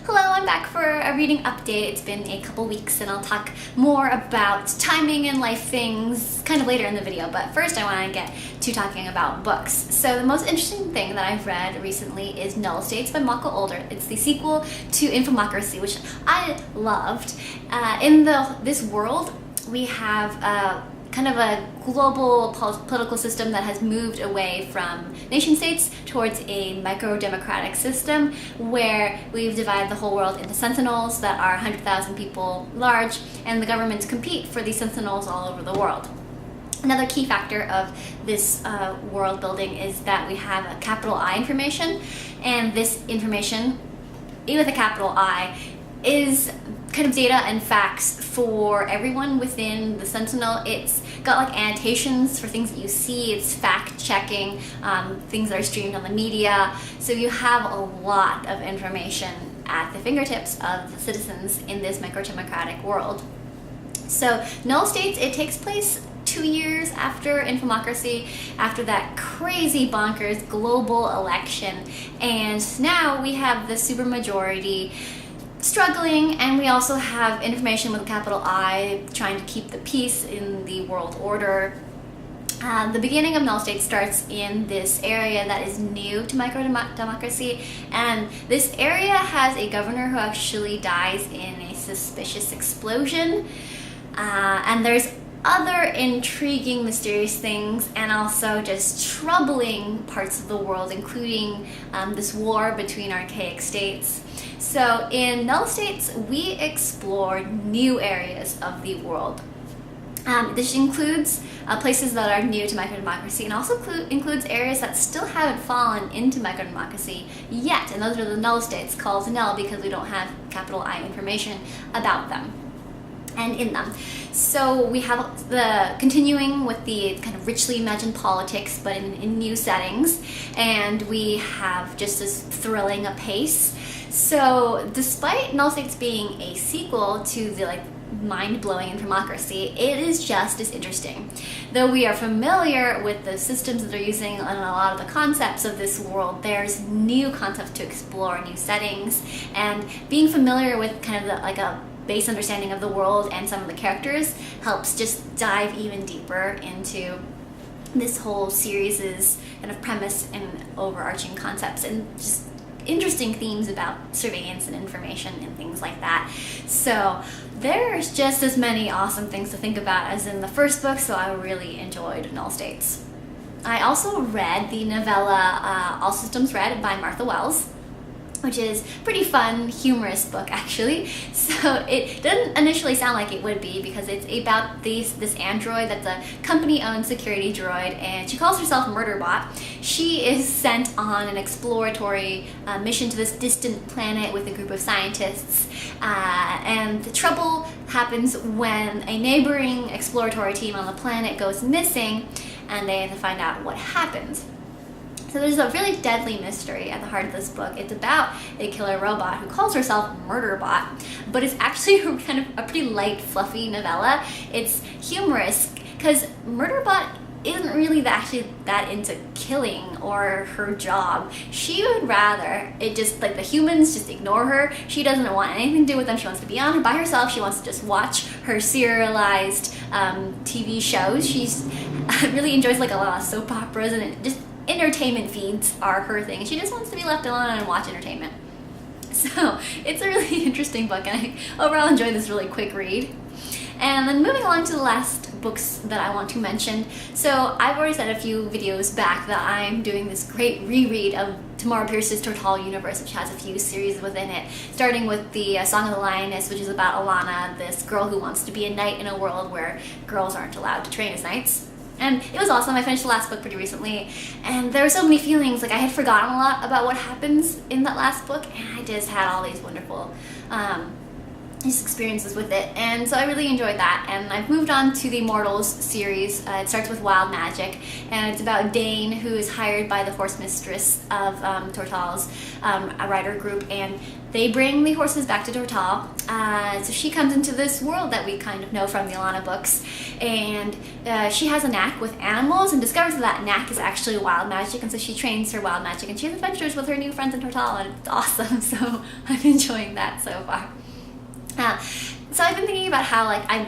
Hello, I'm back for a reading update. It's been a couple weeks and I'll talk more about timing and life things kind of later in the video, but first I want to get to talking about books. So the most interesting thing that I've read recently is Null by Malka. It's the sequel to Infomocracy, which I loved. In this world, we have kind of a global political system that has moved away from nation states towards a micro-democratic system where we've divided the whole world into sentinels that are 100,000 people large, and the governments compete for these sentinels all over the world. Another key factor of this world building is that we have a capital I information, and this information, with a capital I, is kind of data and facts for everyone within the Sentinel. It's got like annotations for things that you see, it's fact checking, things that are streamed on the media, so you have a lot of information at the fingertips of the citizens in this micro-democratic world. So Null states it takes place 2 years after Infomocracy, after that crazy bonkers global election, and now we have the supermajority struggling, and we also have information with a capital I trying to keep the peace in the world order. The beginning of Null State starts in this area that is new to micro-democracy, and this area has a governor who actually dies in a suspicious explosion, and there's other intriguing, mysterious things, and also just troubling parts of the world, including this war between archaic states. So in Null States, we explore new areas of the world. This includes places that are new to micro-democracy, and also includes areas that still haven't fallen into micro-democracy yet, and those are the Null States, called Null because we don't have capital I information about them and in them. So we have the continuing with the kind of richly imagined politics, but in new settings, and we have just as thrilling a pace. So despite Null States being a sequel to the mind-blowing Infomocracy, it is just as interesting. Though we are familiar with the systems that they're using and a lot of the concepts of this world, there's new concepts to explore, new settings, and being familiar with kind of a base understanding of the world and some of the characters helps just dive even deeper into this whole series' kind of premise and overarching concepts, and just interesting themes about surveillance and information and things like that. So there's just as many awesome things to think about as in the first book, so I really enjoyed Null States. I also read the novella All Systems Red by Martha Wells, which is a pretty fun, humorous book actually. So it doesn't initially sound like it would be, because it's about this android that's a company-owned security droid, and she calls herself Murderbot. She is sent on an exploratory mission to this distant planet with a group of scientists, and the trouble happens when a neighboring exploratory team on the planet goes missing, and they have to find out what happens. So there's a really deadly mystery at the heart of this book. It's about a killer robot who calls herself Murderbot, but it's actually kind of a pretty light, fluffy novella. It's humorous because Murderbot isn't really actually that into killing or her job. She would rather the humans just ignore her. She doesn't want anything to do with them. She wants to be on by herself. She wants to just watch her serialized TV shows. She's really enjoys a lot of soap operas, and entertainment feeds are her thing. She just wants to be left alone and watch entertainment. So it's a really interesting book, and I overall enjoyed this really quick read. And then moving along to the last books that I want to mention. So I've already said a few videos back that I'm doing this great reread of Tamora Pierce's Total Universe, which has a few series within it, starting with the Song of the Lioness, which is about Alana, this girl who wants to be a knight in a world where girls aren't allowed to train as knights. And it was awesome. I finished the last book pretty recently, and there were so many feelings. I had forgotten a lot about what happens in that last book, and I just had all these wonderful his experiences with it, and so I really enjoyed that. And I've moved on to the Immortals series. It starts with Wild Magic, and it's about Dane, who is hired by the horse mistress of Tortal's a rider group, and they bring the horses back to Tortal. So she comes into this world that we kind of know from the Alana books, and she has a knack with animals and discovers that knack is actually wild magic, and so she trains her wild magic, and she has adventures with her new friends in Tortal, and it's awesome. So I'm enjoying that so far. So I've been thinking about how I'm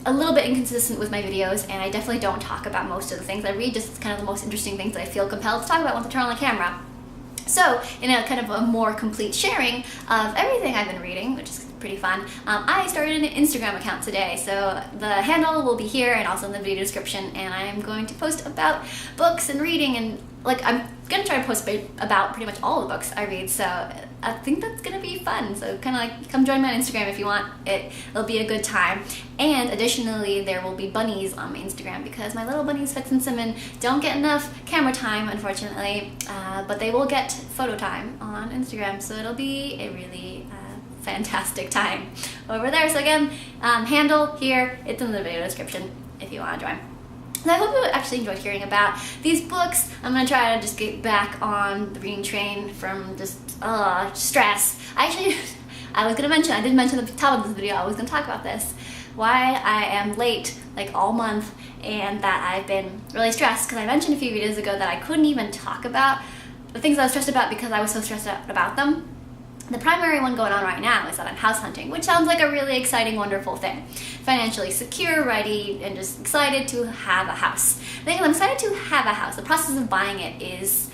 a little bit inconsistent with my videos, and I definitely don't talk about most of the things I read, just kind of the most interesting things that I feel compelled to talk about once I turn on the camera. So in a kind of a more complete sharing of everything I've been reading, which is pretty fun, I started an Instagram account today. So the handle will be here and also in the video description, and I am going to post about books and reading, and I'm gonna try to post about pretty much all the books I read, so I think that's gonna be fun. So kind of come join me on Instagram if you want. It'll be a good time. And additionally, there will be bunnies on my Instagram, because my little bunnies Fitz and Simon don't get enough camera time, unfortunately, but they will get photo time on Instagram, so it'll be a really fantastic time over there. So again, handle here, it's in the video description if you want to join. And I hope you actually enjoyed hearing about these books. I'm going to try to just get back on the reading train from just stress. I did mention at the top of this video, I was going to talk about this, why I am late all month, and that I've been really stressed, because I mentioned a few videos ago that I couldn't even talk about the things I was stressed about because I was so stressed out about them. The primary one going on right now is that I'm house hunting, which sounds like a really exciting, wonderful thing. Financially secure, ready, and just excited to have a house. The thing is, I'm excited to have a house. The process of buying it is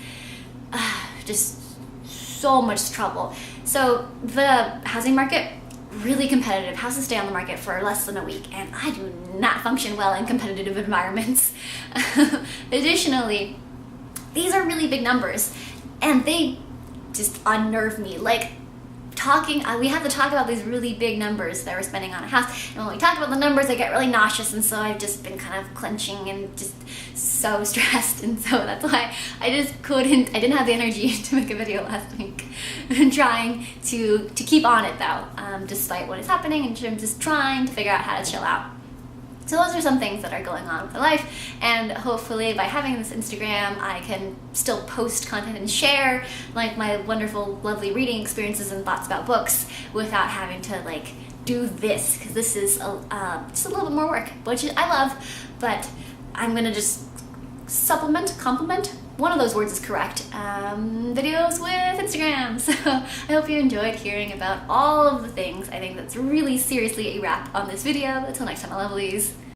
just so much trouble. So the housing market, really competitive. Houses stay on the market for less than a week, and I do not function well in competitive environments. Additionally, these are really big numbers, and they just unnerve me. We have to talk about these really big numbers that we're spending on a house, and when we talk about the numbers, I get really nauseous, and so I've just been kind of clenching and just so stressed, and so that's why I didn't have the energy to make a video last week. I'm trying to keep on it though, despite what is happening, and I'm just trying to figure out how to chill out. So those are some things that are going on with my life, and hopefully by having this Instagram, I can still post content and share my wonderful, lovely reading experiences and thoughts about books without having to do this, because this is just a little bit more work, which I love, but I'm gonna just complement, one of those words is correct, videos with Instagram. So I hope you enjoyed hearing about all of the things. I think that's really seriously a wrap on this video. Until next time, my lovelies.